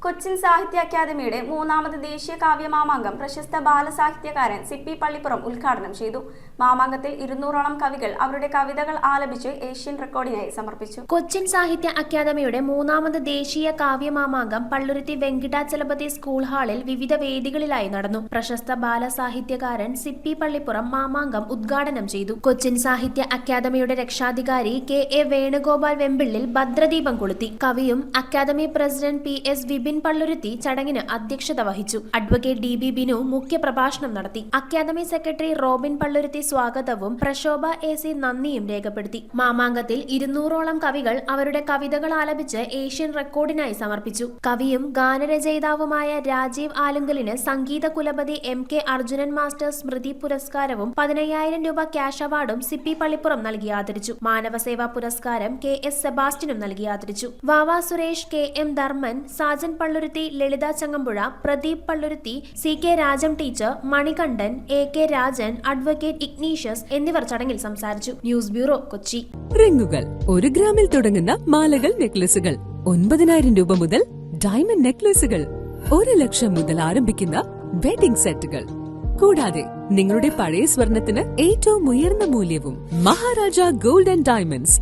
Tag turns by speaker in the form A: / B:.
A: കൊച്ചിൻ സാഹിത്യ അക്കാദമിയുടെ മൂന്നാമത് ദേശീയ കാവ്യമാമാങ്കം പ്രശസ്ത ബാലസാഹിത്യകാരൻ സിപ്പി പള്ളിപ്പുറം ഉദ്ഘാടനം ചെയ്തു. മാമാങ്കത്തിൽ 200ഓളം കവികൾ അവരുടെ കവിതകൾ ആലപിച്ച് ഏഷ്യൻ റെക്കോർഡിനായി സമർപ്പിച്ചു.
B: കൊച്ചിൻ സാഹിത്യ അക്കാദമിയുടെ മൂന്നാമത് ദേശീയ കാവ്യമാമാങ്കം പള്ളുരുത്തി വെങ്കിടാചലപതി സ്കൂൾ ഹാളിൽ വിവിധ വേദികളിലായി നടന്നു. പ്രശസ്ത ബാലസാഹിത്യകാരൻ സിപ്പി പള്ളിപ്പുറം മാമാങ്കം ഉദ്ഘാടനം ചെയ്തു. കൊച്ചിൻ സാഹിത്യ അക്കാദമിയുടെ രക്ഷാധികാരി കെ.എ. വേണുഗോപാൽ വെമ്പിള്ളിൽ ഭദ്രദീപം കൊളുത്തി. കവിയും academy president PS. Vipin Palluruthy ചടങ്ങിന് അധ്യക്ഷത വഹിച്ചു. അഡ്വക്കേറ്റ് ഡി.ബി. ബിനു മുഖ്യപ്രഭാഷണം നടത്തി. അക്കാദമി സെക്രട്ടറി റോബിൻ പള്ളുരുത്തി സ്വാഗതവും പ്രശോഭ എ.സി. നന്ദിയും രേഖപ്പെടുത്തി. മാമാങ്കത്തിൽ 200ഓളം കവികൾ അവരുടെ കവിതകൾ ആലപിച്ച് ഏഷ്യൻ റെക്കോർഡിനായി സമർപ്പിച്ചു. കവിയും ഗാനരചയിതാവുമായ രാജീവ് ആലുങ്കലിന് സംഗീത കുലപതി എം.കെ. അർജുനൻ മാസ്റ്റർ സ്മൃതി പുരസ്കാരവും 15,000 രൂപ ക്യാഷ് അവാർഡും സിപ്പി പള്ളിപ്പുറം നൽകി ആദരിച്ചു. മാനവസേവാ പുരസ്കാരം കെ.എസ്. സെബാസ്റ്റ്യനും നൽകി ആദരിച്ചു. Vava Suresh, KM. Dharman, Sajan Palluruthy, Lalitha Changampuzha, Pradeep Palluruthy, CK. Rajam teacher, Manikandan, AK. Rajan, advocate Ignatius എന്നിവർ ചടങ്ങിൽ സംസാരിച്ചു. News bureau, Kochi.
C: റിങ്ങുകൾ 1 ഗ്രാമിൽ തുടങ്ങുന്ന മാലകൾ, നെക്ലസുകൾ 9,000 രൂപ മുതൽ ഡയമണ്ട് നെക്ലസുകൾ 1 ലക്ഷം മുതൽ ആരംഭിക്കുന്ന വെഡിംഗ് സെറ്റുകൾ. കൂടാതെ നിങ്ങളുടെ പഴയ സ്വർണത്തിന് ഏറ്റവും ഉയർന്ന മൂല്യവും. Maharaja gold and diamonds,